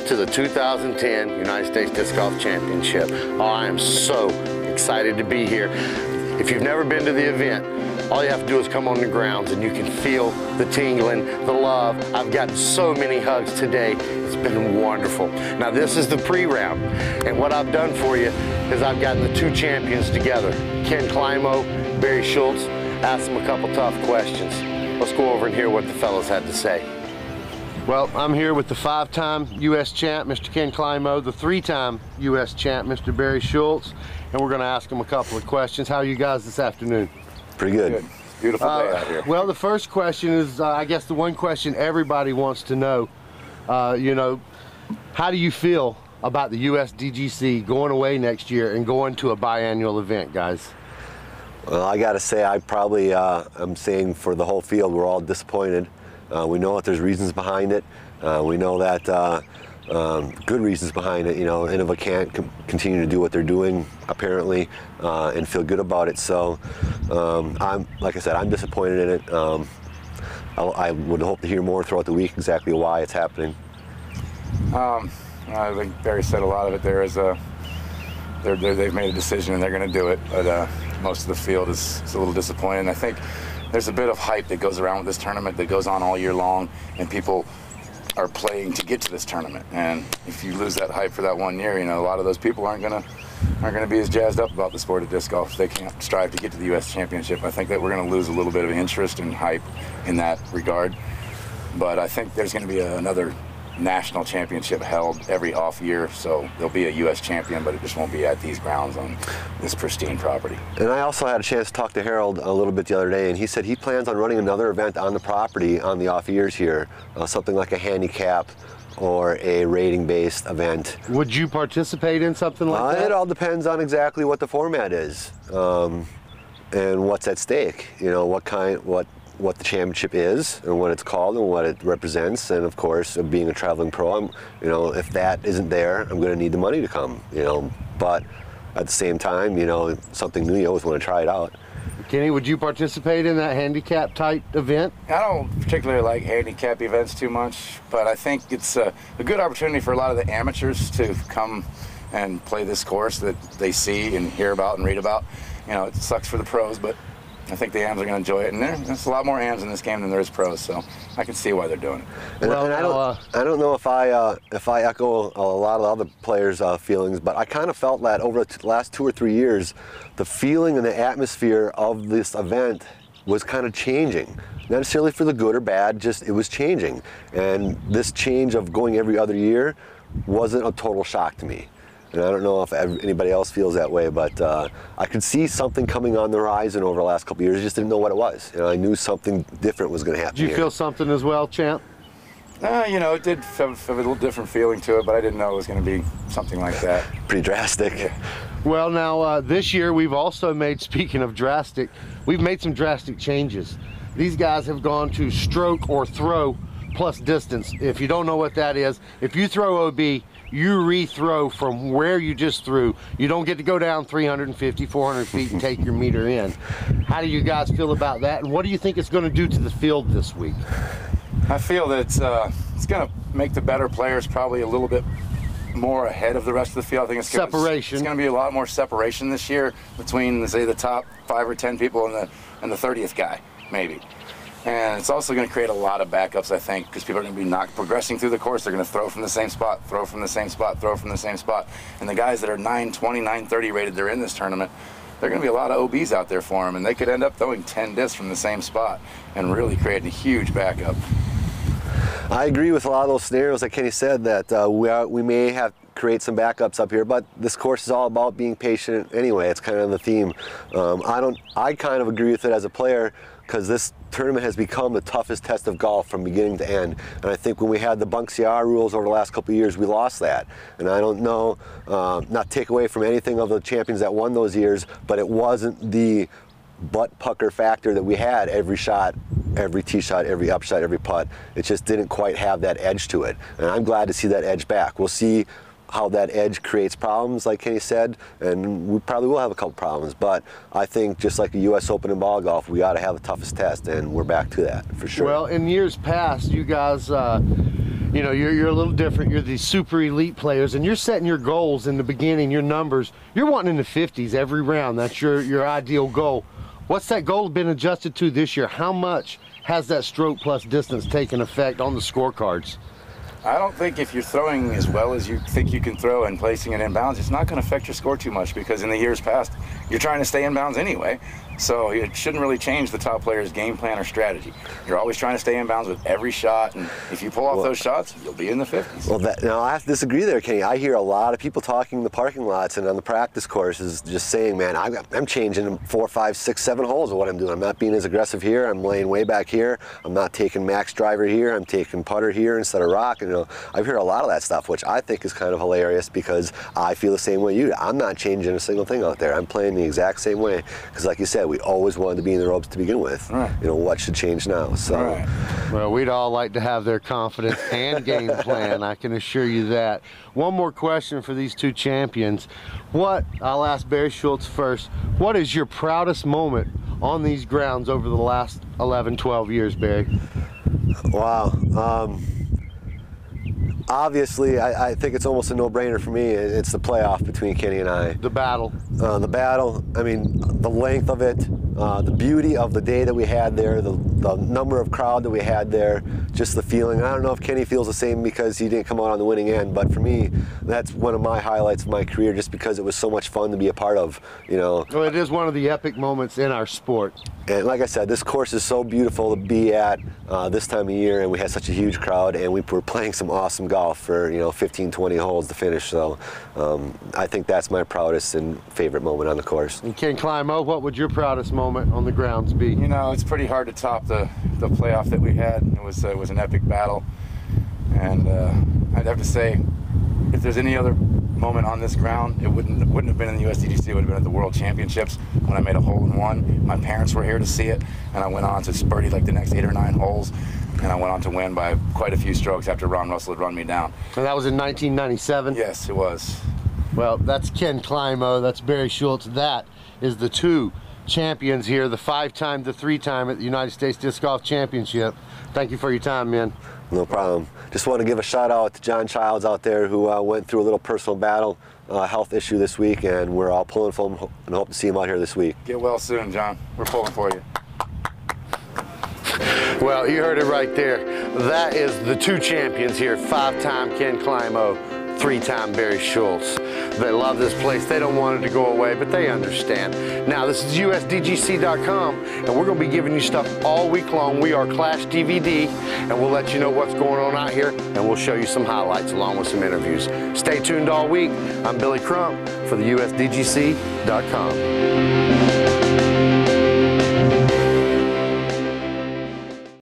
to the 2010 United States Disc Golf Championship. Oh, I am so excited to be here. If you've never been to the event, all you have to do is come on the grounds and you can feel the tingling, the love. I've gotten so many hugs today. It's been wonderful. Now this is the pre-round, and what I've done for you is I've gotten the two champions together, Ken Climo, Barry Schultz, asked them a couple tough questions. Let's go over and hear what the fellas had to say. Well, I'm here with the 5-time U.S. champ, Mr. Ken Climo, the 3-time U.S. champ, Mr. Barry Schultz, and we're going to ask them a couple of questions. How are you guys this afternoon? Pretty good. Beautiful day out here. Well, the first question is, I guess the one question everybody wants to know, you know, how do you feel about the USDGC going away next year and going to a biannual event, guys? Well, I got to say, I probably, I'm saying for the whole field, we're all disappointed. We know that there's reasons behind it. We know that good reasons behind it. You know, Innova can't continue to do what they're doing, apparently, and feel good about it. So, like I said, I'm disappointed in it. I would hope to hear more throughout the week exactly why it's happening. I think Barry said a lot of it. There is they've made a decision and they're going to do it, but most of the field is a little disappointed. I think there's a bit of hype that goes around with this tournament that goes on all year long, and people are playing to get to this tournament. And if you lose that hype for that 1 year, you know, a lot of those people aren't gonna be as jazzed up about the sport of disc golf if they can't strive to get to the U.S. Championship. I think that we're going to lose a little bit of interest and hype in that regard. But I think there's going to be another national championship held every off year, so there'll be a U.S. champion, but it just won't be at these grounds on this pristine property. And I also had a chance to talk to Harold a little bit the other day, and he said he plans on running another event on the property on the off years here, something like a handicap or a rating-based event. Would you participate in something like that? It all depends on exactly what the format is and what's at stake. You know, what the championship is and what it's called and what it represents, and of course, being a traveling pro, you know, if that isn't there, I'm going to need the money to come. You know, but at the same time, you know, something new, you always want to try it out. Kenny, would you participate in that handicap type event? I don't particularly like handicap events too much, but I think it's a good opportunity for a lot of the amateurs to come and play this course that they see and hear about and read about. You know, it sucks for the pros, but I think the AMs are going to enjoy it, and there's a lot more AMs in this game than there is pros, so I can see why they're doing it. And, I don't know if I echo a lot of the other players' feelings, but I kind of felt that over the last 2 or 3 years, the feeling and the atmosphere of this event was kind of changing. Not necessarily for the good or bad, just it was changing. And this change of going every other year wasn't a total shock to me. And I don't know if anybody else feels that way, but I could see something coming on the horizon over the last couple of years. I just didn't know what it was. You know, I knew something different was going to happen. Did you feel something as well, champ? You know, it did have a little different feeling to it, but I didn't know it was going to be something like that. Pretty drastic. Yeah. Well, now this year we've also made, speaking of drastic, we've made some drastic changes. These guys have gone to stroke or throw plus distance. If you don't know what that is, if you throw OB, you re-throw from where you just threw. You don't get to go down 350, 400 feet and take your meter in. How do you guys feel about that, and what do you think it's going to do to the field this week? I feel that it's going to make the better players probably a little bit more ahead of the rest of the field. I think it's going to be a lot more separation this year between, say, the top 5 or 10 people and the 30th guy, maybe. And it's also going to create a lot of backups, I think, because people are going to be progressing through the course. They're going to throw from the same spot, throw from the same spot, throw from the same spot. And the guys that are 920, 930 rated, they're in this tournament, there are going to be a lot of OBs out there for them, and they could end up throwing 10 discs from the same spot and really creating a huge backup. I agree with a lot of those scenarios that Kenny said, that we may have create some backups up here, but this course is all about being patient anyway. It's kind of the theme. I kind of agree with it as a player, because this tournament has become the toughest test of golf from beginning to end. And I think when we had the Bunk CR rules over the last couple of years, we lost that. And I don't know, not take away from anything of the champions that won those years, but it wasn't the butt pucker factor that we had every shot, every tee shot, every up shot, every putt. It just didn't quite have that edge to it. And I'm glad to see that edge back. We'll see how that edge creates problems, like Kenny said, and we probably will have a couple problems, but I think just like the U.S. Open in ball golf, we got to have the toughest test, and we're back to that for sure. Well, in years past, you guys, You know, you're a little different. You're these super elite players, and you're setting your goals in the beginning, your numbers. You're wanting in the 50s every round. That's your ideal goal. What's that goal been adjusted to this year? How much has that stroke plus distance taken effect on the scorecards? I don't think if you're throwing as well as you think you can throw and placing it in bounds, it's not going to affect your score too much, because in the years past, you're trying to stay in bounds anyway. So it shouldn't really change the top player's game plan or strategy. You're always trying to stay in bounds with every shot, and if you pull off those shots, you'll be in the 50s. Well, now I have to disagree there, Kenny. I hear a lot of people talking in the parking lots and on the practice courses just saying, man, I'm changing 4, 5, 6, 7 holes of what I'm doing. I'm not being as aggressive here. I'm laying way back here. I'm not taking max driver here. I'm taking putter here instead of rock. And, you know, I've heard a lot of that stuff, which I think is kind of hilarious, because I feel the same way you do. I'm not changing a single thing out there. I'm playing the exact same way, because like you said, we always wanted to be in the ropes to begin with. Right. You know, what should change now? So, right. Well, we'd all like to have their confidence and game plan, I can assure you that. One more question for these two champions. I'll ask Barry Schultz first. What is your proudest moment on these grounds over the last 11, 12 years, Barry? Wow. Obviously, I think it's almost a no-brainer for me. It's the playoff between Kenny and I. The battle. The battle, I mean, the length of it, the beauty of the day that we had there, the number of crowd that we had there, just the feeling. I don't know if Kenny feels the same because he didn't come out on the winning end, but for me, that's one of my highlights of my career, just because it was so much fun to be a part of, you know. Well, it is one of the epic moments in our sport. And like I said, this course is so beautiful to be at this time of year, and we had such a huge crowd, and we were playing some awesome golf for, you know, 15, 20 holes to finish. So I think that's my proudest and favorite moment on the course. And Ken Climo, what would your proudest moment on the grounds be? You know, it's pretty hard to top the playoff that we had. It was an epic battle, and I'd have to say, if there's any other moment on this ground, it wouldn't have been in the USDGC. It would have been at the World Championships when I made a hole-in-one. My parents were here to see it, and I went on to birdie like the next 8 or 9 holes, and I went on to win by quite a few strokes after Ron Russell had run me down. And that was in 1997? Yes, it was. Well, that's Ken Climo, that's Barry Schultz. That is the two champions here, the 5-time, the 3-time at the United States Disc Golf Championship. Thank you for your time, man. No problem. Just want to give a shout out to John Childs out there, who went through a little personal battle, health issue this week, and we're all pulling for him and hope to see him out here this week. Get well soon, John. We're pulling for you. Well, you heard it right there. That is the two champions here, 5-time Ken Climo, 3-time Barry Schultz. They love this place. They don't want it to go away, but they understand. Now, this is USDGC.com, and we're going to be giving you stuff all week long. We are Clash DVD, and we'll let you know what's going on out here, and we'll show you some highlights along with some interviews. Stay tuned all week. I'm Billy Crump for the USDGC.com.